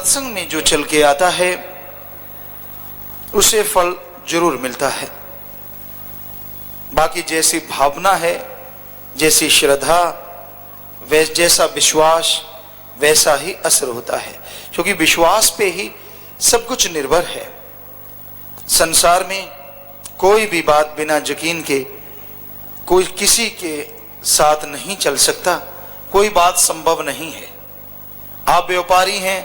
सत्संग में जो चल के आता है उसे फल जरूर मिलता है। बाकी जैसी भावना है, जैसी श्रद्धा, जैसा विश्वास, वैसा ही असर होता है, क्योंकि विश्वास पे ही सब कुछ निर्भर है। संसार में कोई भी बात बिना यकीन के कोई किसी के साथ नहीं चल सकता, कोई बात संभव नहीं है। आप व्यापारी हैं,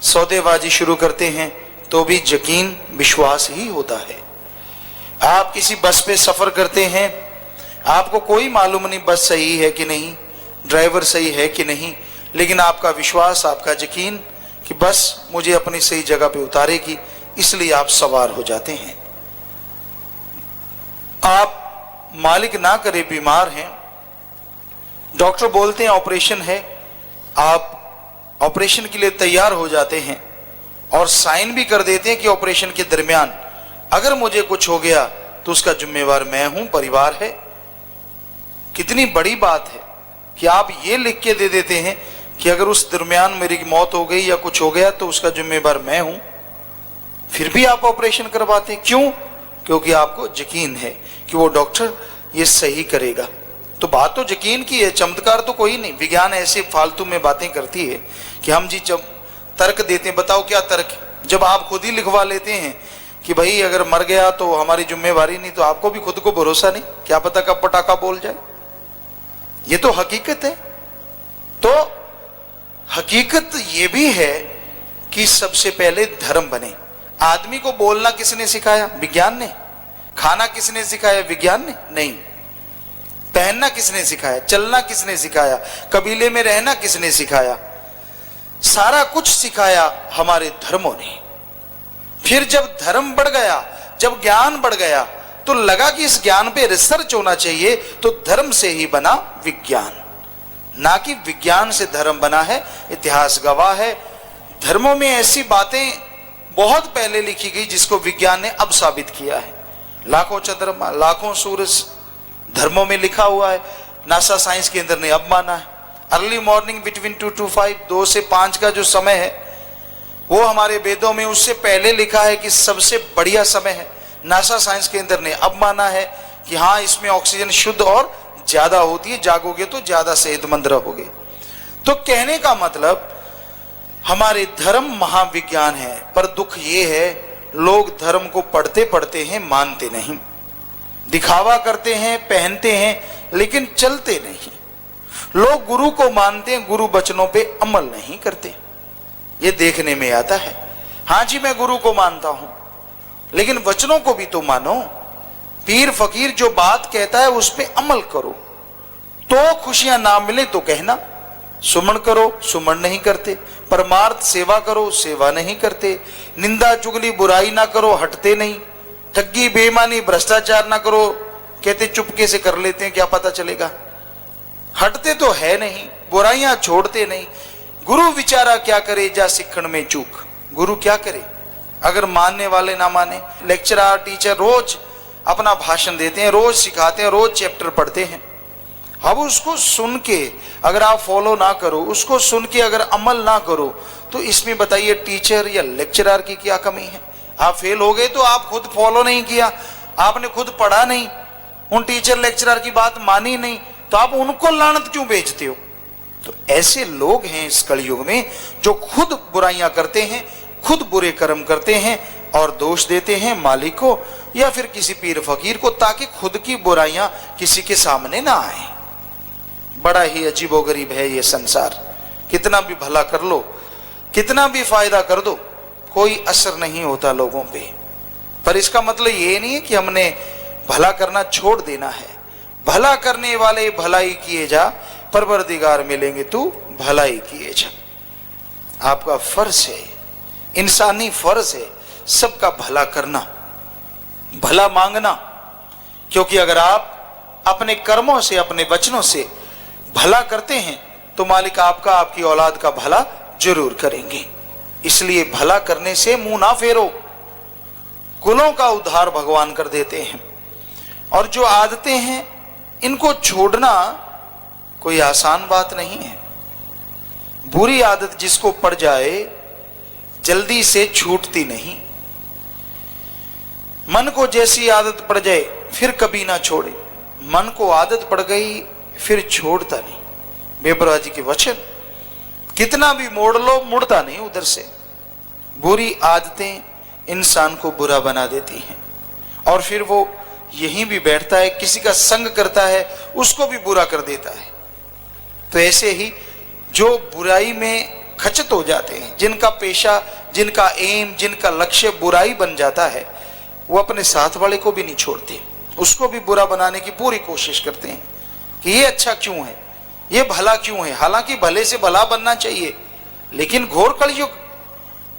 सौदेबाजी शुरू करते हैं तो भी यकीन विश्वास ही होता है। आप किसी बस पे सफर करते हैं, आपको कोई मालूम नहीं बस सही है कि नहीं, ड्राइवर सही है कि नहीं, लेकिन आपका विश्वास, आपका यकीन कि बस मुझे अपनी सही जगह पे उतारेगी, इसलिए आप सवार हो जाते हैं। आप मालिक ना करे बीमार हैं, डॉक्टर बोलते हैं ऑपरेशन है, आप ऑपरेशन के लिए तैयार हो जाते हैं और साइन भी कर देते हैं कि ऑपरेशन के दरमियान अगर मुझे कुछ हो गया तो उसका जिम्मेवार मैं हूं, परिवार है। कितनी बड़ी बात है कि आप ये लिख के दे देते हैं कि अगर उस दरमियान मेरी मौत हो गई या कुछ हो गया तो उसका जिम्मेवार मैं हूं, फिर भी आप ऑपरेशन करवाते हैं। क्यों? क्योंकि आपको यकीन है कि वो डॉक्टर ये सही करेगा। तो बात तो यकीन की है, चमत्कार तो कोई नहीं। विज्ञान ऐसे फालतू में बातें करती है कि हम जी जब तर्क देते हैं, बताओ क्या तर्क, जब आप खुद ही लिखवा लेते हैं कि भाई अगर मर गया तो हमारी जिम्मेवारी नहीं, तो आपको भी खुद को भरोसा नहीं, क्या पता कब पटाखा बोल जाए। ये तो हकीकत है। तो हकीकत ये भी है कि सबसे पहले धर्म बने। आदमी को बोलना किसने सिखाया? विज्ञान ने। खाना किसने सिखाया? विज्ञान ने नहीं। पहनना किसने सिखाया? चलना किसने सिखाया? कबीले में रहना किसने सिखाया? सारा कुछ सिखाया हमारे धर्मों ने। फिर जब धर्म बढ़ गया, जब ज्ञान बढ़ गया, तो लगा कि इस ज्ञान पे रिसर्च होना चाहिए, तो धर्म से ही बना विज्ञान, ना कि विज्ञान से धर्म बना है। इतिहास गवाह है, धर्मों में ऐसी बातें बहुत पहले लिखी गई जिसको विज्ञान ने अब साबित किया है। लाखों चंद्रमा, लाखों सूरज धर्मों में लिखा हुआ है, नासा साइंस केंद्र ने अब माना है। अर्ली मॉर्निंग बिटवीन 2 to 5, 2 से 5 का जो समय है वो हमारे वेदों में उससे पहले लिखा है कि सबसे बढ़िया समय है। नासा साइंस केंद्र ने अब माना है कि हाँ, इसमें ऑक्सीजन शुद्ध और ज्यादा होती है, जागोगे तो ज्यादा सेहतमंद रहोगे। तो कहने का मतलब हमारे धर्म महाविज्ञान है, पर दुख ये है लोग धर्म को पढ़ते पढ़ते हैं, मानते नहीं, दिखावा करते हैं, पहनते हैं, लेकिन चलते नहीं। लोग गुरु को मानते हैं, गुरु वचनों पे अमल नहीं करते। ये देखने में आता है। हाँ जी, मैं गुरु को मानता हूं, लेकिन वचनों को भी तो मानो। पीर फकीर जो बात कहता है उस पे अमल करो, तो खुशियां ना मिले तो कहना। सुमन करो, सुमन नहीं करते। परमार्थ सेवा करो, सेवा नहीं करते। निंदा चुगली बुराई ना करो, हटते नहीं। ठगी बेईमानी भ्रष्टाचार ना करो, कहते चुपके से कर लेते हैं, क्या पता चलेगा। हटते तो है नहीं, बुराइयां छोड़ते नहीं। गुरु विचारा क्या करे, जा सिखण में चूक। गुरु क्या करे अगर मानने वाले ना माने। लेक्चरर टीचर रोज अपना भाषण देते हैं, रोज सिखाते हैं, रोज चैप्टर पढ़ते हैं। अब उसको सुन के अगर आप फॉलो ना करो, उसको सुन के अगर अमल ना करो, तो इसमें बताइए टीचर या लेक्चरर की क्या कमी है? आप फेल हो गए तो आप खुद फॉलो नहीं किया, आपने खुद पढ़ा नहीं, उन टीचर लेक्चरर की बात मानी नहीं, तो आप उनको लानत क्यों बेचते हो? तो ऐसे लोग हैं इस कलयुग में जो खुद बुराइयां करते हैं, खुद बुरे कर्म करते हैं और दोष देते हैं मालिक को या फिर किसी पीर फकीर को, ताकि खुद की बुराइयां किसी के सामने ना आए। बड़ा ही अजीबोगरीब है ये संसार। कितना भी भला कर लो, कितना भी फायदा कर दो, कोई असर नहीं होता लोगों पे। पर इसका मतलब ये नहीं है कि हमने भला करना छोड़ देना है। भला करने वाले भलाई किए जा, परवरदिगार मिलेंगे तू भलाई किए जा। आपका फर्ज है, इंसानी फर्ज है सबका भला करना, भला मांगना। क्योंकि अगर आप अपने कर्मों से, अपने वचनों से भला करते हैं तो मालिक आपका, आपकी औलाद का भला जरूर करेंगे। इसलिए भला करने से मुंह ना फेरो। कुलों का उद्धार भगवान कर देते हैं। और जो आदतें हैं इनको छोड़ना कोई आसान बात नहीं है। बुरी आदत जिसको पड़ जाए जल्दी से छूटती नहीं। मन को जैसी आदत पड़ जाए फिर कभी ना छोड़े, मन को आदत पड़ गई फिर छोड़ता नहीं। बेपरवाह जी के वचन, कितना भी मोड़ लो मुड़ता नहीं उधर से। बुरी आदतें इंसान को बुरा बना देती हैं और फिर वो यहीं भी बैठता है, किसी का संग करता है उसको भी बुरा कर देता है। तो ऐसे ही जो बुराई में खचित हो जाते हैं, जिनका पेशा, जिनका एम, जिनका लक्ष्य बुराई बन जाता है, वो अपने साथ वाले को भी नहीं छोड़ते, उसको भी बुरा बनाने की पूरी कोशिश करते हैं कि ये अच्छा क्यों है, ये भला क्यों है। हालांकि भले से भला बनना चाहिए, लेकिन घोर कलयुग,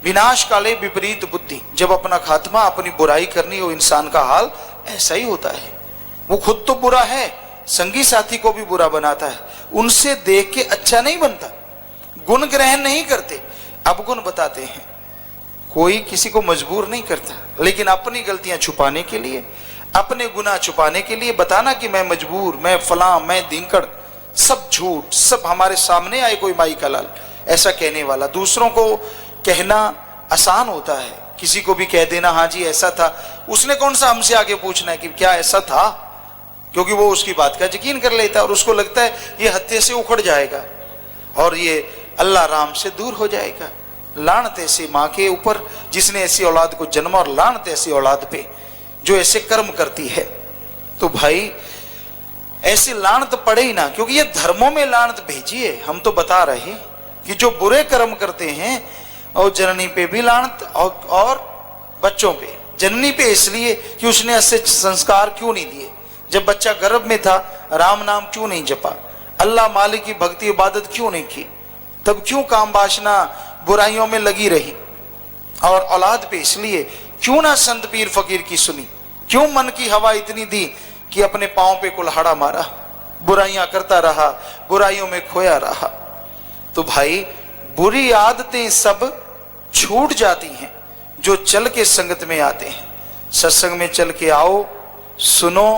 विनाश काले विपरीत बुद्धि, जब अपना खात्मा, अपनी बुराई करनी हो, इंसान का हाल ऐसा ही होता है। वो खुद तो बुरा है, संगी साथी को भी बुरा बनाता है, उनसे देख के अच्छा नहीं बनता, गुण ग्रहण नहीं करते, अवगुण बताते हैं। कोई किसी को मजबूर नहीं करता, लेकिन अपनी गलतियां छुपाने के लिए, अपने गुनाह छुपाने के लिए बताना कि मैं मजबूर, मैं फलां, मैं धिंकड़, सब झूठ, सब हमारे सामने आए कोई माई का लाल, ऐसा कहने वाला। दूसरों को कहना आसान होता है, किसी को भी कह देना हाँ जी ऐसा था, उसने कौन सा हमसे आगे पूछना है कि क्या ऐसा था, क्योंकि वो उसकी बात का यकीन कर लेता है और उसको लगता है ये हत्या से उखड़ जाएगा और ये अल्लाह राम से दूर हो जाएगा। लानत ऐसी माँ के ऊपर जिसने ऐसी औलाद को जन्मा, और लानत ऐसी औलाद पे जो ऐसे कर्म करती है। तो भाई ऐसी लानत पड़े ही ना, क्योंकि ये धर्मों में लानत भेजी है। हम तो बता रहे कि जो बुरे कर्म करते हैं और जननी पे भी लानत और बच्चों पे। जननी पे इसलिए कि उसने अच्छे संस्कार क्यों नहीं दिए, जब बच्चा गर्भ में था राम नाम क्यों नहीं जपा, अल्लाह मालिक की भक्ति इबादत क्यों नहीं की, तब क्यों काम वासना बुराइयों में लगी रही। और औलाद पे इसलिए क्यों ना संत पीर फकीर की सुनी, क्यों मन की हवा इतनी दी कि अपने पांव पे कुल्हाड़ा मारा, बुराइयां करता रहा, बुराइयों में खोया रहा। तो भाई बुरी आदतें सब छूट जाती हैं जो चल के संगत में आते हैं। सत्संग में चल के आओ, सुनो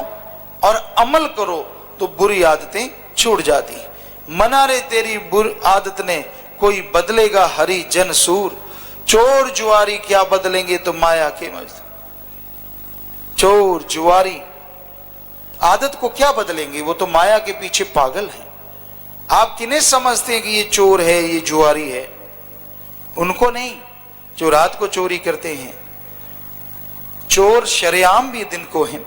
और अमल करो तो बुरी आदतें छूट जाती हैं। मना रे तेरी बुरी आदत ने कोई बदलेगा हरि जन सूर, चोर जुआरी क्या बदलेंगे तो माया के मजदूर। चोर जुआरी आदत को क्या बदलेंगे, वो तो माया के पीछे पागल हैं। आप किन्हें समझते हैं कि ये चोर है, ये जुआरी है? उनको नहीं जो रात को चोरी करते हैं। चोर शरेआम भी दिन को हैं,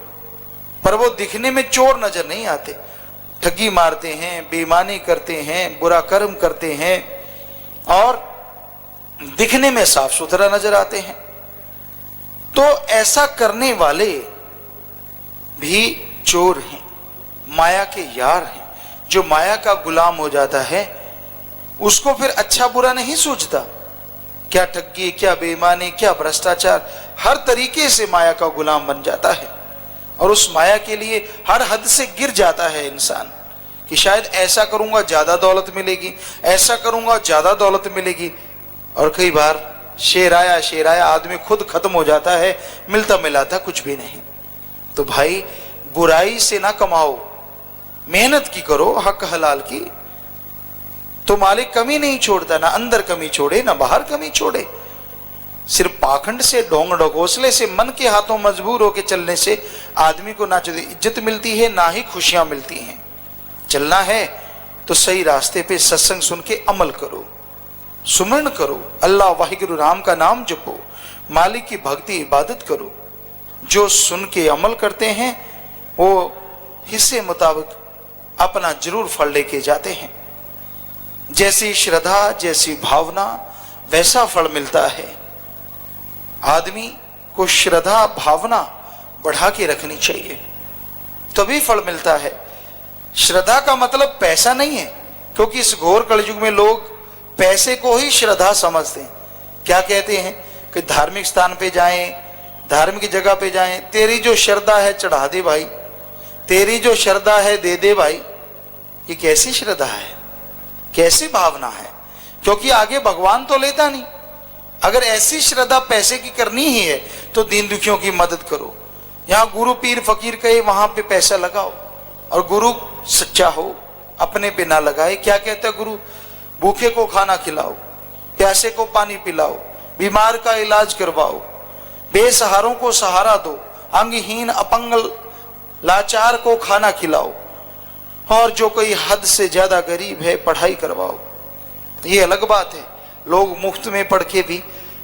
पर वो दिखने में चोर नजर नहीं आते। ठगी मारते हैं, बेईमानी करते हैं, बुरा कर्म करते हैं और दिखने में साफ सुथरा नजर आते हैं। तो ऐसा करने वाले भी चोर हैं, माया के यार हैं। जो माया का गुलाम हो जाता है उसको फिर अच्छा बुरा नहीं सूझता। क्या ठगी, क्या बेईमानी, क्या भ्रष्टाचार, हर तरीके से माया का गुलाम बन जाता है और उस माया के लिए हर हद से गिर जाता है इंसान कि शायद ऐसा करूंगा ज्यादा दौलत मिलेगी, ऐसा करूंगा ज्यादा दौलत मिलेगी। और कई बार शेर आया आदमी खुद खत्म हो जाता है, मिलता मिलाता कुछ भी नहीं। तो भाई बुराई से ना कमाओ, मेहनत की करो हक हलाल की, तो मालिक कमी नहीं छोड़ता, ना अंदर कमी छोड़े ना बाहर कमी छोड़े। सिर्फ पाखंड से, ढोंग ढकोसले से, मन के हाथों मजबूर होकर चलने से आदमी को ना इज्जत मिलती है ना ही खुशियां मिलती हैं। चलना है तो सही रास्ते पे सत्संग सुन के अमल करो, सुमरण करो, अल्लाह वाहिगुरु राम का नाम जपो, मालिक की भक्ति इबादत करो। जो सुन के अमल करते हैं वो हिस्से मुताबिक अपना जरूर फल लेके जाते हैं। जैसी श्रद्धा, जैसी भावना, वैसा फल मिलता है। आदमी को श्रद्धा भावना बढ़ा के रखनी चाहिए, तभी फल मिलता है। श्रद्धा का मतलब पैसा नहीं है, क्योंकि इस घोर कलयुग में लोग पैसे को ही श्रद्धा समझते हैं। क्या कहते हैं कि धार्मिक स्थान पे जाएं, धार्मिक जगह पे जाएं, तेरी जो श्रद्धा है चढ़ा दे भाई, तेरी जो श्रद्धा है दे दे भाई। ये कैसी श्रद्धा है, कैसी भावना है? क्योंकि आगे भगवान तो लेता नहीं। अगर ऐसी श्रद्धा पैसे की करनी ही है तो दीन दुखियों की मदद करो। यहाँ गुरु पीर फकीर कहे वहां पे पैसा लगाओ, और गुरु सच्चा हो अपने पे ना लगाए। क्या कहता गुरु? भूखे को खाना खिलाओ, प्यासे को पानी पिलाओ, बीमार का इलाज करवाओ, बेसहारों को सहारा दो, अंगहीन अपंग लाचार को खाना खिलाओ, और जो कोई हद से ज्यादा गरीब है पढ़ाई करवाओ। ये अलग बात है, लोग मुफ्त में पढ़ के भी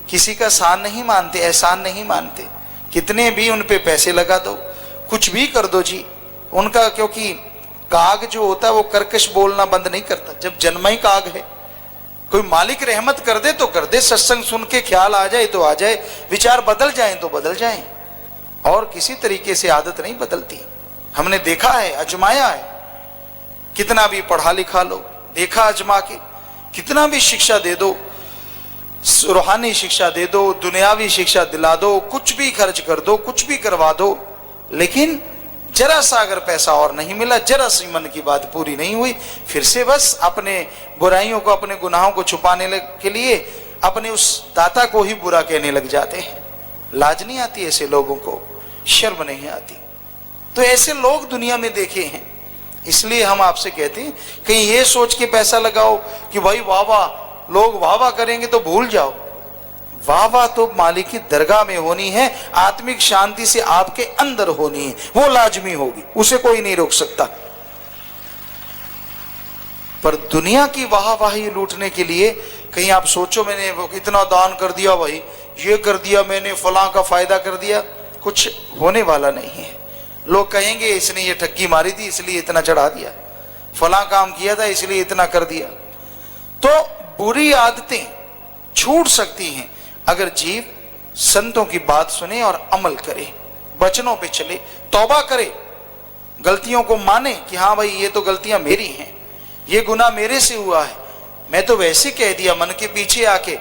किसी का एहसान नहीं मानते, एहसान नहीं मानते। कितने भी उन पे पैसे लगा दो, कुछ भी कर दो जी उनका, क्योंकि काग जो होता है वो कर्कश बोलना बंद नहीं करता, जब जन्म ही काग है। कोई मालिक रहमत कर दे तो कर दे, सत्संग सुन के ख्याल आ जाए तो आ जाए, विचार बदल जाए तो बदल जाए, और किसी तरीके से आदत नहीं बदलती। हमने देखा है, अजमाया है, कितना भी पढ़ा लिखा लो, देखा अजमा के, कितना भी शिक्षा दे दो, रूहानी शिक्षा दे दो, दुनियावी शिक्षा दिला दो, कुछ भी खर्च कर दो, कुछ भी करवा दो, लेकिन जरा सा अगर पैसा और नहीं मिला, जरा सी मन की बात पूरी नहीं हुई, फिर से बस अपने बुराइयों को, अपने गुनाहों को छुपाने के लिए अपने उस दाता को ही बुरा कहने लग जाते हैं। लाज नहीं आती ऐसे लोगों को, शर्म नहीं आती। तो ऐसे लोग दुनिया में देखे हैं, इसलिए हम आपसे कहते हैं कहीं ये सोच के पैसा लगाओ कि भाई वाह वाह, लोग वाह वाह करेंगे तो भूल जाओ। वाह वाह तो मालिक की दरगाह में होनी है, आत्मिक शांति से आपके अंदर होनी है, वो लाजमी होगी, उसे कोई नहीं रोक सकता। पर दुनिया की वाह वाही लूटने के लिए कहीं आप सोचो मैंने वो इतना दान कर दिया, भाई ये कर दिया मैंने, फलां का फायदा कर दिया, कुछ होने वाला नहीं है। लोग कहेंगे इसने ये ठग्गी मारी थी इसलिए इतना चढ़ा दिया, फलां काम किया था इसलिए इतना कर दिया। तो बुरी आदतें छूट सकती हैं अगर जीव संतों की बात सुने और अमल करे, वचनों पे चले, तौबा करे, गलतियों को माने कि हाँ भाई ये तो गलतियां मेरी हैं, ये गुनाह मेरे से हुआ है, मैं तो वैसे कह दिया, मन के पीछे आके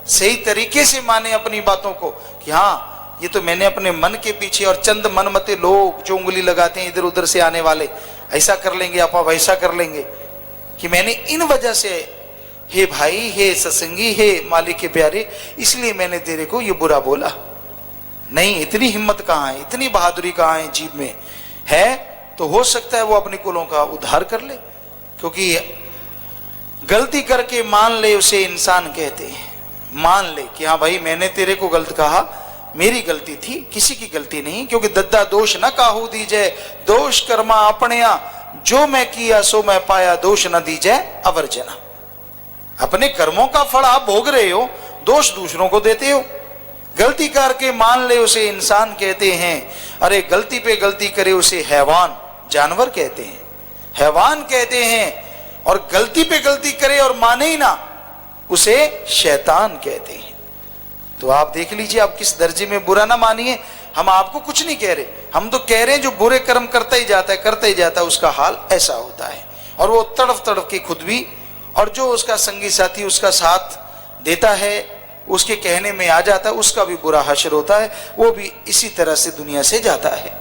सही तरीके से माने अपनी बातों को कि हाँ ये तो मैंने अपने मन के पीछे, और चंद मनमते लोग जो उंगली लगाते हैं इधर उधर से आने वाले, ऐसा कर लेंगे आप वैसा कर लेंगे, कि मैंने इन वजह से, हे भाई, हे सत्संगी, हे मालिक के प्यारे, इसलिए मैंने तेरे को ये बुरा बोला। नहीं, इतनी हिम्मत कहाँ है, इतनी बहादुरी कहाँ है जीव में है, तो हो सकता है वो अपने कुलों का उद्धार कर ले, क्योंकि गलती करके मान ले उसे इंसान कहते हैं। मान ले कि हाँ भाई मैंने तेरे को गलत कहा, मेरी गलती थी, किसी की गलती नहीं, क्योंकि दद्दा दोष न काहू दीजे, दोष कर्मा अपने, जो मैं किया सो मैं पाया, दोष न दीजे अवर्जना। अपने कर्मों का फल आप भोग रहे हो, दोष दूसरों को देते हो। गलती करके मान ले उसे इंसान कहते हैं, अरे गलती पे गलती करे उसे हैवान, जानवर कहते हैं, हैवान कहते हैं, और गलती पे गलती करे और माने ही ना उसे शैतान कहते हैं। तो आप देख लीजिए आप किस दर्जे में, बुरा ना मानिए, हम आपको कुछ नहीं कह रहे, हम तो कह रहे हैं जो बुरे कर्म करता ही जाता है, करता ही जाता है, उसका हाल ऐसा होता है, और वो तड़फ तड़फ के खुद भी, और जो उसका संगी साथी उसका साथ देता है, उसके कहने में आ जाता है, उसका भी बुरा हश्र होता है, वो भी इसी तरह से दुनिया से जाता है।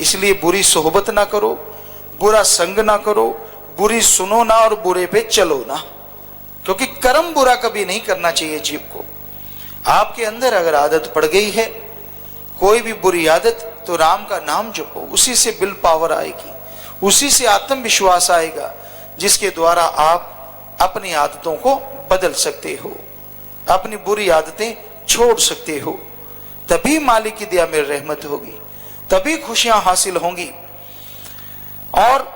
इसलिए बुरी सोहबत ना करो, बुरा संग ना करो, बुरी सुनो ना, और बुरे पे चलो ना, क्योंकि कर्म बुरा कभी नहीं करना चाहिए जीव को। आपके अंदर अगर आदत पड़ गई है कोई भी बुरी आदत, तो राम का नाम जपो, उसी से विल पावर आएगी, उसी से आत्मविश्वास आएगा, जिसके द्वारा आप अपनी आदतों को बदल सकते हो, अपनी बुरी आदतें छोड़ सकते हो। तभी मालिक की दया में रहमत होगी, तभी खुशियां हासिल होंगी। और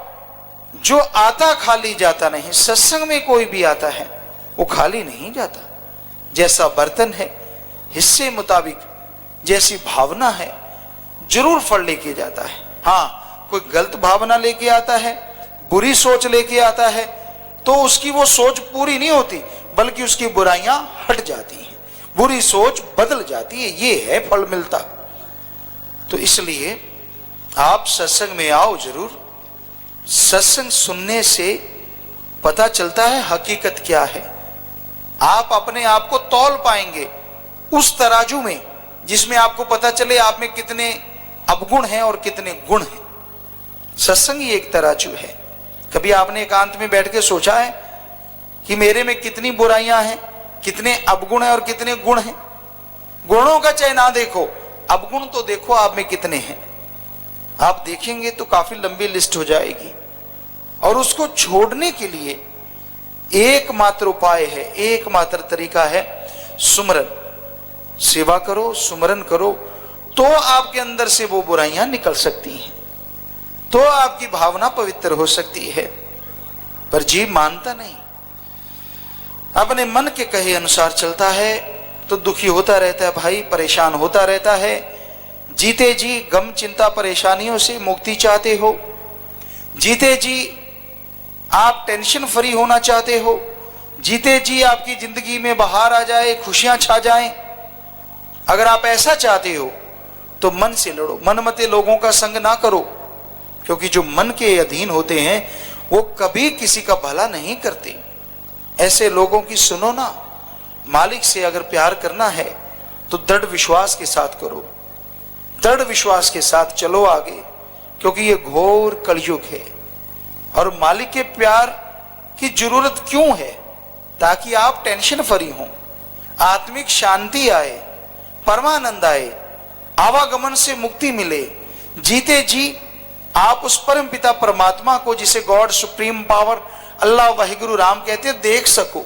जो आता खाली जाता नहीं, सत्संग में कोई भी आता है वो खाली नहीं जाता। जैसा बर्तन है हिस्से मुताबिक, जैसी भावना है, जरूर फल लेके जाता है। हाँ, कोई गलत भावना लेके आता है, बुरी सोच लेके आता है, तो उसकी वो सोच पूरी नहीं होती, बल्कि उसकी बुराइयां हट जाती हैं, बुरी सोच बदल जाती है, ये है फल मिलता। तो इसलिए आप सत्संग में आओ जरूर। सत्संग सुनने से पता चलता है हकीकत क्या है। आप अपने आप को तौल पाएंगे उस तराजू में जिसमें आपको पता चले आप में कितने अवगुण हैं और कितने गुण हैं। सत्संग ही एक तराजू है। कभी आपने एकांत में बैठ के सोचा है कि मेरे में कितनी बुराइयां हैं, कितने अवगुण हैं और कितने गुण हैं? गुणों का चाहे ना देखो, अवगुण तो देखो आप में कितने हैं। आप देखेंगे तो काफी लंबी लिस्ट हो जाएगी। और उसको छोड़ने के लिए एकमात्र उपाय है, एकमात्र तरीका है सुमरन। सेवा करो, सुमरन करो, तो आपके अंदर से वो बुराइयां निकल सकती हैं, तो आपकी भावना पवित्र हो सकती है। पर जीव मानता नहीं, अपने मन के कहे अनुसार चलता है तो दुखी होता रहता है भाई, परेशान होता रहता है। जीते जी गम चिंता परेशानियों से मुक्ति चाहते हो, जीते जी आप टेंशन फ्री होना चाहते हो, जीते जी आपकी जिंदगी में बहार आ जाए, खुशियां छा जाएं। अगर आप ऐसा चाहते हो तो मन से लड़ो, मनमते लोगों का संग ना करो, क्योंकि जो मन के अधीन होते हैं वो कभी किसी का भला नहीं करते। ऐसे लोगों की सुनो ना। मालिक से अगर प्यार करना है तो दृढ़ विश्वास के साथ करो, दृढ़ विश्वास के साथ चलो आगे, क्योंकि ये घोर कलयुग है। और मालिक के प्यार की जरूरत क्यों है? ताकि आप टेंशन फ्री हो, आत्मिक शांति आए, परमानंद आए, आवागमन से मुक्ति मिले। जीते जी आप उस परम पिता परमात्मा को, जिसे गॉड सुप्रीम पावर अल्लाह वाहिगुरु राम कहते हैं, देख सको,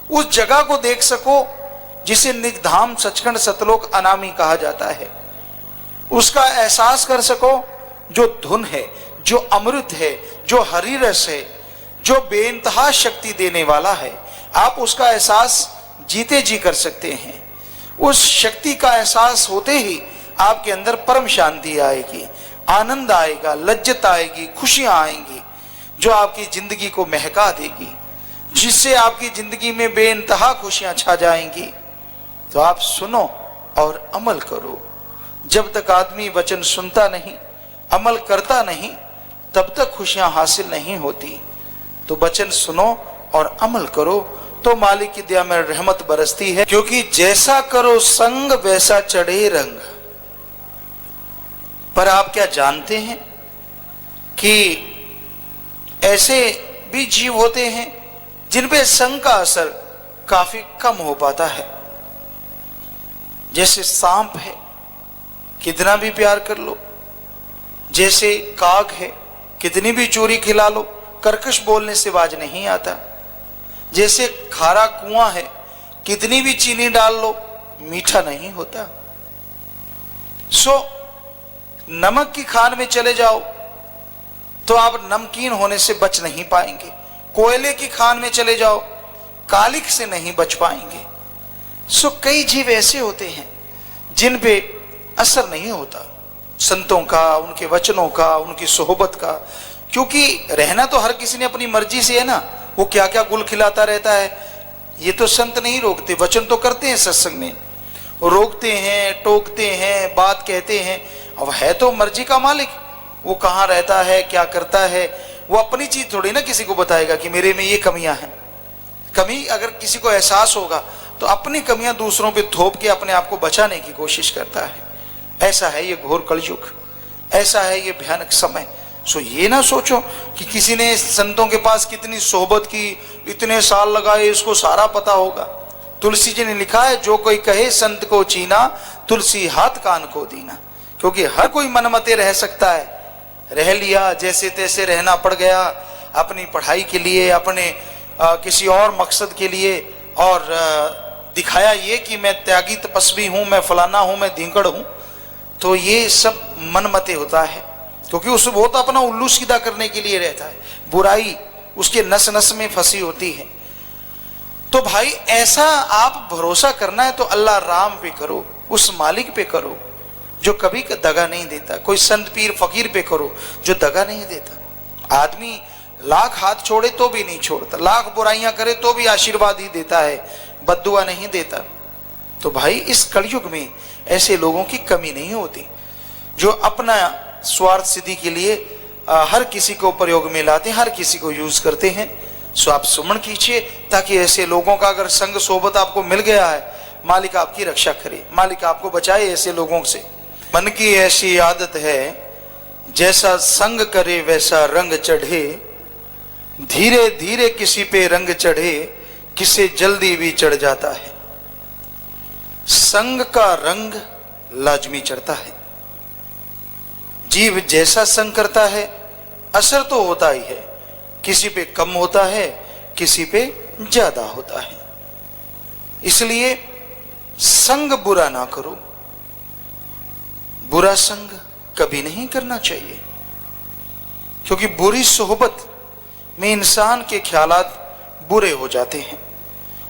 उस जगह को देख सको जिसे निज धाम सचखंड सतलोक अनामी कहा जाता है। उसका एहसास कर सको जो धुन है, जो अमृत है, जो हरि रस है, जो बेइंतहा शक्ति देने वाला है। आप उसका एहसास जीते जी कर सकते हैं। उस शक्ति का एहसास होते ही आपके अंदर परम शांति आएगी, आनंद आएगा, लज्जत आएगी, खुशियां आएंगी, जो आपकी जिंदगी को महका देगी, जिससे आपकी जिंदगी में बेइंतहा खुशियां छा जाएंगी। तो आप सुनो और अमल करो। जब तक आदमी वचन सुनता नहीं, अमल करता नहीं, तब तक खुशियां हासिल नहीं होती। तो वचन सुनो और अमल करो तो मालिक की दया में रहमत बरसती है। क्योंकि जैसा करो संग वैसा चढ़े रंग। पर आप क्या जानते हैं कि ऐसे भी जीव होते हैं जिन पे संग का असर काफी कम हो पाता है। जैसे सांप है, कितना भी प्यार कर लो, जैसे काग है, कितनी भी चोरी खिला लो, कर्कश बोलने से बाज नहीं आता। जैसे खारा कुआं है, कितनी भी चीनी डाल लो, मीठा नहीं होता। नमक की खान में चले जाओ तो आप नमकीन होने से बच नहीं पाएंगे। कोयले की खान में चले जाओ, कालिक से नहीं बच पाएंगे। कई जीव ऐसे होते हैं जिन पे असर नहीं होता संतों का, उनके वचनों का, उनकी सोहबत का। क्योंकि रहना तो हर किसी ने अपनी मर्जी से है ना। वो क्या क्या गुल खिलाता रहता है, ये तो संत नहीं रोकते। वचन तो करते हैं सत्संग में, रोकते हैं, टोकते हैं, बात कहते हैं। अब है तो मर्जी का मालिक, वो कहाँ रहता है, क्या करता है, वो अपनी चीज थोड़ी ना किसी को बताएगा कि मेरे में ये कमियां हैं। कमी अगर किसी को एहसास होगा तो अपनी कमियां दूसरों पे थोप के अपने आप को बचाने की कोशिश करता है। ऐसा है ये घोर कलयुग, ऐसा है ये भयानक समय। ये ना सोचो कि किसी ने संतों के पास कितनी सोहबत की, इतने साल लगाए, इसको सारा पता होगा। तुलसी जी ने लिखा है, जो कोई कहे संत को चीना, तुलसी हाथ कान को दीना। क्योंकि हर कोई मनमते रह सकता है, रह लिया, जैसे तैसे रहना पड़ गया, अपनी पढ़ाई के लिए, अपने किसी और मकसद के लिए, और दिखाया ये कि मैं त्यागी तपस्वी हूं, मैं फलाना हूं, मैं धींकड़ हूं। तो ये सब मनमते होता है, क्योंकि वो तो अपना उल्लू सीधा करने के लिए रहता है, बुराई उसके नस नस में फंसी होती है। तो भाई ऐसा आप भरोसा करना है तो अल्लाह राम पे करो, उस मालिक पे करो जो कभी दगा नहीं देता। कोई संत पीर फकीर पे करो जो दगा नहीं देता। आदमी लाख हाथ छोड़े तो भी नहीं छोड़ता, लाख बुराइयां करे तो भी आशीर्वाद ही देता है, बद्दुआ नहीं देता। तो भाई इस कलयुग में ऐसे लोगों की कमी नहीं होती जो अपना स्वार्थ सिद्धि के लिए हर किसी को प्रयोग में लाते हैं, हर किसी को यूज करते हैं। आप सुमन कीजिए ताकि ऐसे लोगों का अगर संग सोबत आपको मिल गया है, मालिक आपकी रक्षा करे, मालिक आपको बचाए ऐसे लोगों से। मन की ऐसी आदत है, जैसा संग करे वैसा रंग चढ़े, धीरे धीरे किसी पे रंग चढ़े, किसे जल्दी भी चढ़ जाता है। संग का रंग लाजमी चढ़ता है। जीव जैसा संग करता है असर तो होता ही है, किसी पे कम होता है, किसी पे ज्यादा होता है। इसलिए संग बुरा ना करो। बुरा संग कभी नहीं करना चाहिए, क्योंकि बुरी सोहबत में इंसान के ख्यालात बुरे हो जाते हैं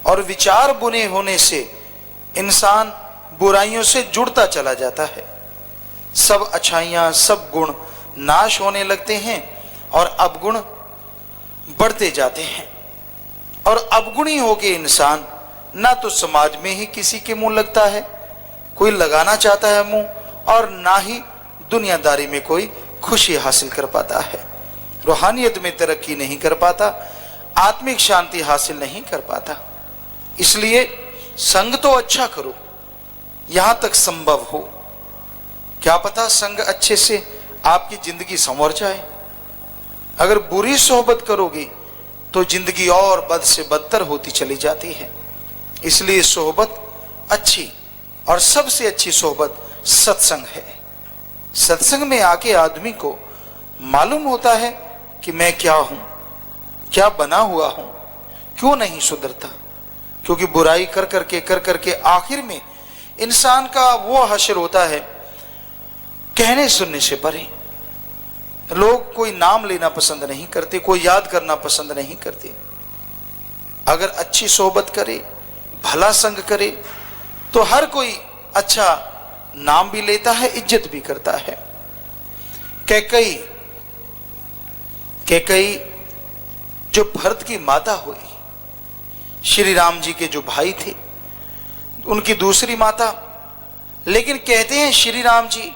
और विचार बुरे होने से इंसान बुराइयों से जुड़ता चला जाता है। सब अच्छाइयां, सब गुण नाश होने लगते हैं और अवगुण बढ़ते जाते हैं। और अवगुणी होके इंसान ना तो समाज में ही किसी के मुंह लगता है, कोई लगाना चाहता है मुंह, और ना ही दुनियादारी में कोई खुशी हासिल कर पाता है, रूहानियत में तरक्की नहीं कर पाता, आत्मिक शांति हासिल नहीं कर पाता। इसलिए संग तो अच्छा करो यहां तक संभव हो। क्या पता संग अच्छे से आपकी जिंदगी संवर जाए। अगर बुरी सोहबत करोगे तो जिंदगी और बद से बदतर होती चली जाती है। इसलिए सोहबत अच्छी, और सबसे अच्छी सोहबत सत्संग है। सत्संग में आके आदमी को मालूम होता है कि मैं क्या हूं, क्या बना हुआ हूं, क्यों नहीं सुधरता। क्योंकि बुराई कर करके आखिर में इंसान का वो हश्र होता है कहने सुनने से परे। लोग कोई नाम लेना पसंद नहीं करते, कोई याद करना पसंद नहीं करते। अगर अच्छी सोहबत करे, भला संग करे, तो हर कोई अच्छा नाम भी लेता है, इज्जत भी करता है। कैकई जो भरत की माता हुई, श्री राम जी के जो भाई थे, उनकी दूसरी माता, लेकिन कहते हैं श्री राम जी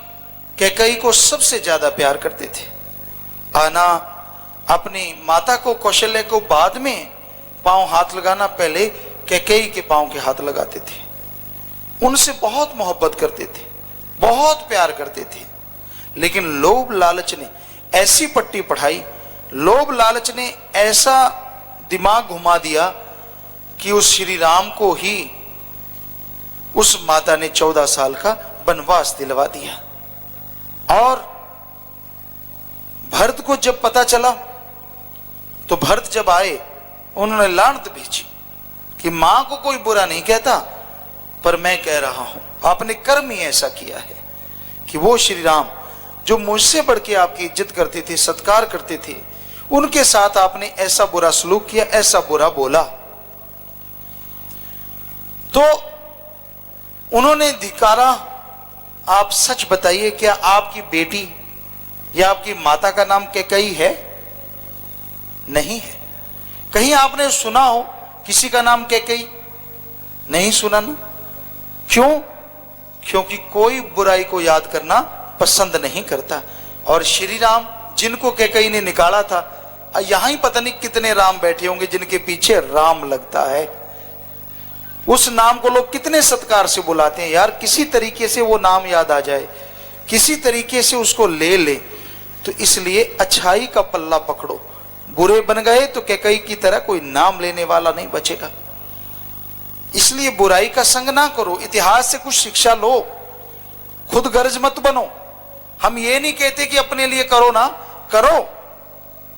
कैकई को सबसे ज्यादा प्यार करते थे। आना अपनी माता को, कौशल्य को बाद में पांव हाथ लगाना, पहले कैकई के पांव के हाथ लगाते थे। उनसे बहुत मोहब्बत करते थे, बहुत प्यार करते थे। लेकिन लोभ लालच ने ऐसी पट्टी पढ़ाई, लोभ लालच ने ऐसा दिमाग घुमा दिया कि उस श्री राम को ही उस माता ने 14 साल का वनवास दिलवा दिया। और भरत को जब पता चला तो भरत जब आए, उन्होंने लानत भेजी कि मां को कोई बुरा नहीं कहता, पर मैं कह रहा हूं आपने कर्म ही ऐसा किया है कि वो श्री राम जो मुझसे बढ़ के आपकी इज्जत करते थे, सत्कार करते थे, उनके साथ आपने ऐसा बुरा सलूक किया, ऐसा बुरा बोला। तो उन्होंने धिकारा। आप सच बताइए, क्या आपकी बेटी या आपकी माता का नाम कैकई है? नहीं है। कहीं आपने सुना हो किसी का नाम कैकई? नहीं सुना ना। क्यों? क्योंकि कोई बुराई को याद करना पसंद नहीं करता। और श्री राम जिनको कैकई ने निकाला था, यहां ही पता नहीं कितने राम बैठे होंगे जिनके पीछे राम लगता है। उस नाम को लोग कितने सत्कार से बुलाते हैं यार। किसी तरीके से वो नाम याद आ जाए, किसी तरीके से उसको ले ले। तो इसलिए अच्छाई का पल्ला पकड़ो। बुरे बन गए तो कैकई की तरह कोई नाम लेने वाला नहीं बचेगा। इसलिए बुराई का संग ना करो, इतिहास से कुछ शिक्षा लो, खुद गर्ज मत बनो। हम ये नहीं कहते कि अपने लिए करो ना, करो,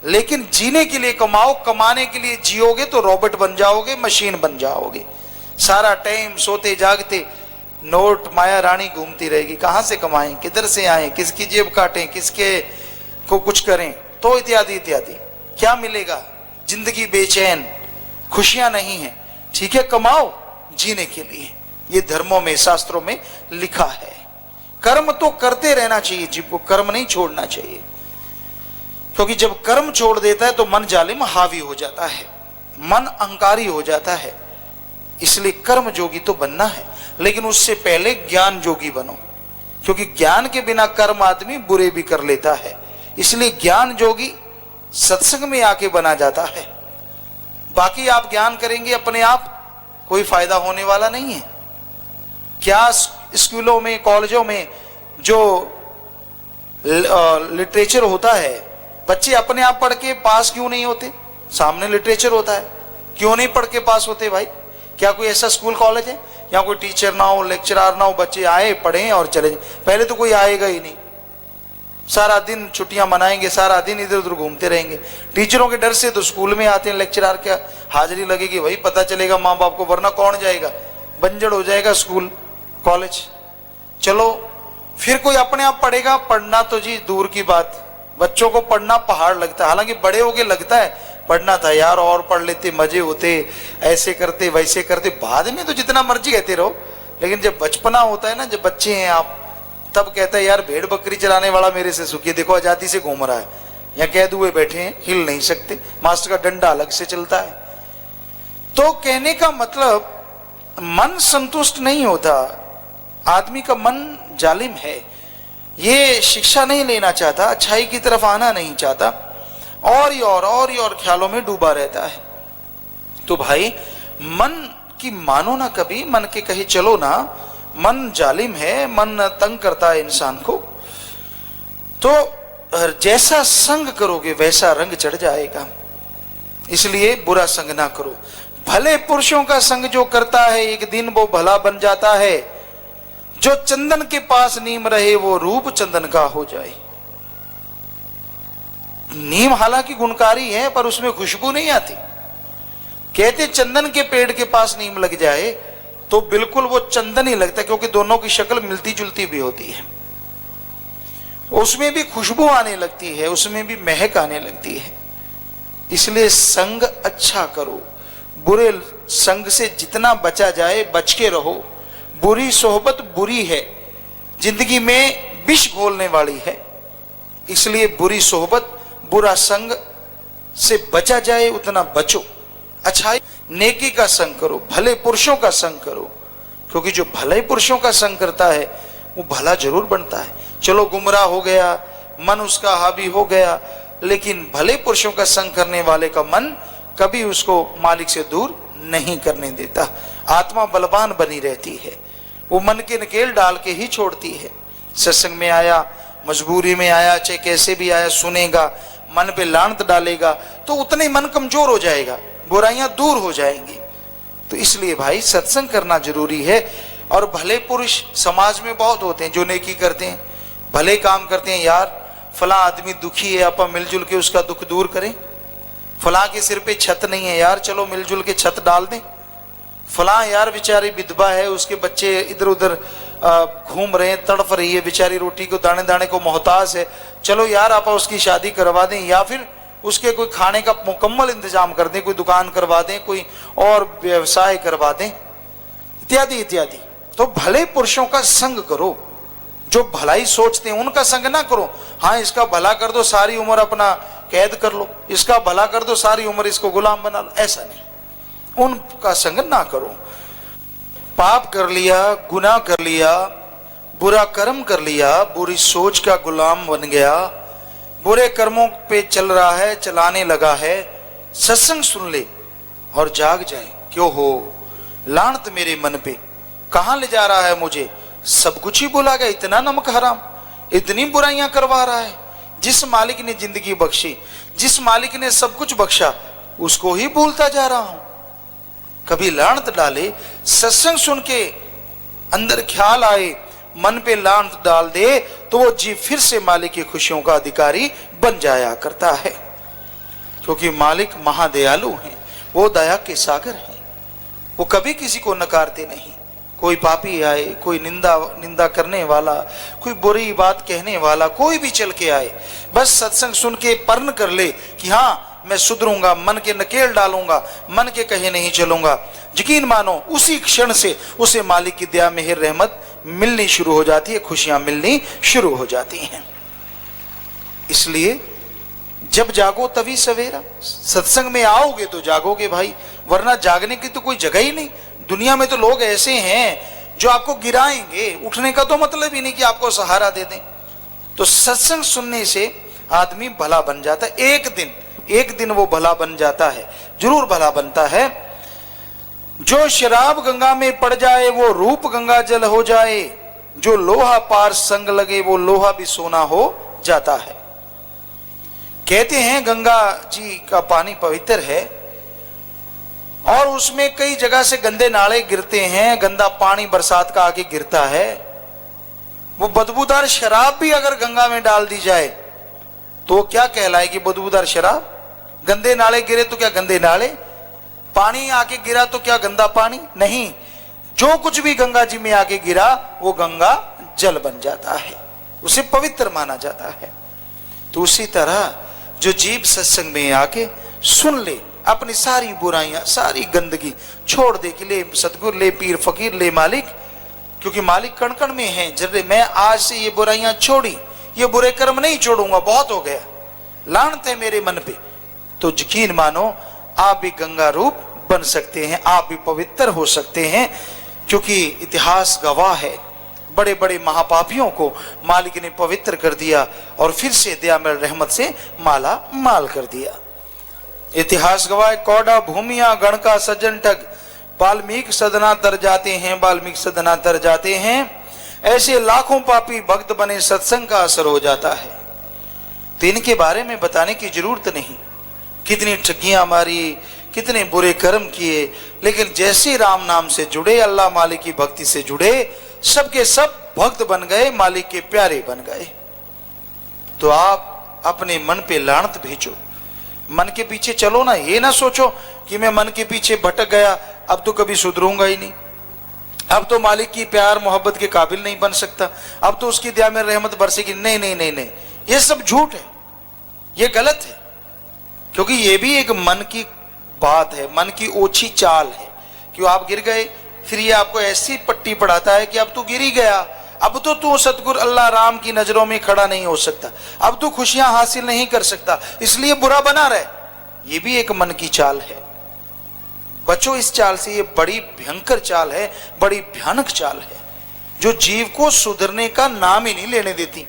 लेकिन जीने के लिए कमाओ। कमाने के लिए जियोगे तो रॉबोट बन जाओगे, मशीन बन जाओगे। सारा टाइम सोते जागते नोट माया रानी घूमती रहेगी। कहां से कमाएं, किधर से आए, किसकी जेब काटें, किसके को कुछ करें, तो इत्यादि इत्यादि। क्या मिलेगा? जिंदगी बेचैन, खुशियां नहीं है। ठीक है, कमाओ जीने के लिए। ये धर्मों में, शास्त्रों में लिखा है। कर्म तो करते रहना चाहिए, जीव को कर्म नहीं छोड़ना चाहिए। क्योंकि जब कर्म छोड़ देता है तो मन जालिम हावी हो जाता है, मन अहंकारी हो जाता है। इसलिए कर्म जोगी तो बनना है, लेकिन उससे पहले ज्ञान जोगी बनो। क्योंकि ज्ञान के बिना कर्म आदमी बुरे भी कर लेता है। इसलिए ज्ञान जोगी सत्संग में आके बना जाता है। बाकी आप ज्ञान करेंगे अपने आप, कोई फायदा होने वाला नहीं है। क्या स्कूलों में, कॉलेजों में जो लिटरेचर होता है, बच्चे अपने आप पढ़ के पास क्यों नहीं होते? सामने लिटरेचर होता है, क्यों नहीं पढ़ के पास होते भाई? क्या कोई ऐसा स्कूल कॉलेज है या कोई टीचर ना हो, लेक्चरर ना हो, बच्चे आए पढ़ें और चले जाए? पहले तो कोई आएगा ही नहीं। सारा दिन छुट्टियां मनाएंगे, सारा दिन इधर उधर घूमते रहेंगे। टीचरों के डर से तो स्कूल में आते हैं, लेक्चरर क्या हाजिरी लगेगी भाई, पता चलेगा माँ बाप को, वरना कौन जाएगा? बंजर हो जाएगा स्कूल कॉलेज। चलो फिर कोई अपने आप पढ़ेगा, पढ़ना तो जी दूर की बात, बच्चों को पढ़ना पहाड़ लगता है। हालांकि बड़े होके लगता है पढ़ना था यार, और पढ़ लेते, मजे होते, ऐसे करते वैसे करते। बाद में तो जितना मर्जी कहते रहो, लेकिन जब बचपना होता है ना, जब बच्चे हैं आप, तब कहता है यार भेड़ बकरी चलाने वाला मेरे से सुखी, देखो आजादी से घूम रहा है, या कैद हुए बैठे हैं, हिल नहीं सकते, मास्टर का डंडा अलग से चलता है। तो कहने का मतलब मन संतुष्ट नहीं होता, आदमी का मन जालिम है, ये शिक्षा नहीं लेना चाहता, अच्छाई की तरफ आना नहीं चाहता, और ही और ख्यालों में डूबा रहता है। तो भाई मन की मानो ना कभी, मन के कहे चलो ना, मन जालिम है, मन तंग करता है इंसान को। तो जैसा संग करोगे वैसा रंग चढ़ जाएगा, इसलिए बुरा संग ना करो। भले पुरुषों का संग जो करता है एक दिन वो भला बन जाता है, जो चंदन के पास नीम रहे वो रूप चंदन का हो जाए। नीम हालांकि गुणकारी है पर उसमें खुशबू नहीं आती। कहते चंदन के पेड़ के पास नीम लग जाए तो बिल्कुल वो चंदन ही लगता है, क्योंकि दोनों की शक्ल मिलती जुलती भी होती है, उसमें भी खुशबू आने लगती है, उसमें भी महक आने लगती है। इसलिए संग अच्छा करो, बुरे संग से जितना बचा जाए बच के रहो। बुरी सोहबत बुरी है, जिंदगी में विष घोलने वाली है, इसलिए बुरी सोहबत बुरा संग से बचा जाए उतना बचो। अच्छाई नेकी का संग करो, भले पुरुषों का संग करो, क्योंकि जो भले पुरुषों का संग करता है वो भला जरूर बनता है। चलो गुमराह हो गया, मन उसका हावी हो गया, लेकिन भले पुरुषों का संग करने वाले का मन कभी उसको मालिक से दूर नहीं करने देता। आत्मा बलवान बनी रहती है, वो मन के नकेल डाल के ही छोड़ती है। सत्संग में आया, मजबूरी में आया, चाहे कैसे भी आया, सुनेगा, मन पे लानत डालेगा तो उतने मन कमजोर हो जाएगा, बुराइयां दूर हो जाएंगी। तो इसलिए भाई सत्संग करना जरूरी है। और भले पुरुष समाज में बहुत होते हैं जो नेकी करते हैं, भले काम करते हैं। यार फला आदमी दुखी है, आप मिलजुल के उसका दुख दूर करें। फला के सिर पे छत नहीं है यार, चलो मिलजुल के छत डाल दें। फला यार बेचारी विधवा है, उसके बच्चे इधर उधर घूम रहे हैं, तड़फ रही है बेचारी, रोटी को दाने दाने को मोहताज है, चलो यार आप उसकी शादी करवा दें, या फिर उसके कोई खाने का मुकम्मल इंतजाम कर दें, कोई दुकान करवा दें, कोई और व्यवसाय करवा दें, इत्यादि इत्यादि। तो भले पुरुषों का संग करो, जो भलाई सोचते हैं उनका संग ना करो। हाँ इसका भला कर दो सारी उम्र अपना कैद कर लो, इसका भला कर दो सारी उम्र इसको गुलाम बना लो, ऐसा नहीं, उनका संग ना करो। पाप कर लिया, गुनाह कर लिया, बुरा कर्म कर लिया, बुरी सोच का गुलाम बन गया, बुरे कर्मों पे चल रहा है, चलाने लगा है, सत्संग सुन ले और जाग जाए। क्यों हो लानत मेरे मन पे, कहां ले जा रहा है मुझे, सब कुछ ही भुला गया, इतना नमक हराम, इतनी बुराइयां करवा रहा है। जिस मालिक ने जिंदगी बख्शी, जिस मालिक ने सब कुछ बख्शा, उसको ही भूलता जा रहा हूं। कभी लानत डाले, सत्संग सुन के अंदर ख्याल आए, मन पे लानत डाल दे तो वो जीव फिर से मालिक की खुशियों का अधिकारी बन जाया करता है। क्योंकि मालिक महादयालु हैं, वो दया के सागर हैं, वो कभी किसी को नकारते नहीं। कोई पापी आए, कोई निंदा करने वाला, कोई बुरी बात कहने वाला, कोई भी चल के आए, बस सत्संग सुन के पर्ण कर ले कि हाँ मैं सुधरूंगा, मन के नकेल डालूंगा, मन के कहे नहीं चलूंगा, यकीन मानो उसी क्षण से उसे मालिक की दया मेहर रहमत मिलनी शुरू हो जाती है, खुशियां मिलनी शुरू हो जाती हैं। इसलिए जब जागो तभी सवेरा, सत्संग में आओगे तो जागोगे भाई, वरना जागने की तो कोई जगह ही नहीं। दुनिया में तो लोग ऐसे हैं जो आपको गिराएंगे, उठने का तो मतलब ही नहीं कि आपको सहारा दे दें। तो सत्संग सुनने से आदमी भला बन जाता है, एक दिन वो भला बन जाता है, जरूर भला बनता है। जो शराब गंगा में पड़ जाए वो रूप गंगा जल हो जाए, जो लोहा पार संग लगे वो लोहा भी सोना हो जाता है। कहते हैं गंगा जी का पानी पवित्र है और उसमें कई जगह से गंदे नाले गिरते हैं, गंदा पानी बरसात का आके गिरता है। वो बदबूदार शराब भी अगर गंगा में डाल दी जाए तो क्या कहलाएगी बदबूदार शराब। गंदे नाले गिरे तो क्या गंदे नाले, पानी आके गिरा तो क्या गंदा पानी नहीं। जो कुछ भी गंगा जी में आके गिरा वो गंगा जल बन जाता है, उसे पवित्र माना जाता है। तो उसी तरह जो जीव सत्संग में आके सुन ले, अपनी सारी बुराइयां सारी गंदगी छोड़ दे कि ले सतगुरु, ले पीर फकीर, ले मालिक, क्योंकि मालिक कण कण में है। जब मैं आज से ये बुराइयां छोड़ी, ये बुरे कर्म नहीं छोड़ूंगा, बहुत हो गया, लानत है मेरे मन पे, तो यकीन मानो आप भी गंगा रूप बन सकते हैं, आप भी पवित्र हो सकते हैं। क्योंकि इतिहास गवाह है, बड़े बड़े महापापियों को मालिक ने पवित्र कर दिया और फिर से दयामय रहमत से माला माल कर दिया। इतिहास गवाह, कौड़ा भूमिया गण का सज्जन ठग, वाल्मीकि सदना तर जाते हैं, वाल्मीकि सदना तर जाते हैं। ऐसे लाखों पापी भक्त बने, सत्संग का असर हो जाता है। तो इनके बारे में बताने की जरूरत नहीं, कितनी ठगियां मारी, कितने बुरे कर्म किए, लेकिन जैसे राम नाम से जुड़े, अल्लाह मालिक की भक्ति से जुड़े, सबके सब भक्त बन गए, मालिक के प्यारे बन गए। तो आप अपने मन पे लानत भेजो, मन के पीछे चलो ना। ये ना सोचो कि मैं मन के पीछे भटक गया, अब तो कभी सुधरूंगा ही नहीं, अब तो मालिक की प्यार मोहब्बत के काबिल नहीं बन सकता, अब तो उसकी दया में रहमत बरसेगी। नहीं नहीं नहीं नहीं, ये सब झूठ है, ये गलत है। क्योंकि ये भी एक मन की बात है, मन की ओछी चाल है। क्यों आप गिर गए, फिर ये आपको ऐसी पट्टी पढ़ाता है कि अब तू गिर ही गया, अब तो तू सतगुरु अल्लाह राम की नजरों में खड़ा नहीं हो सकता, अब तू खुशियां हासिल नहीं कर सकता, इसलिए बुरा बना रहे। ये भी एक मन की चाल है। बचो इस चाल से, ये बड़ी भयंकर चाल है, बड़ी भयानक चाल है, जो जीव को सुधरने का नाम ही नहीं लेने देती।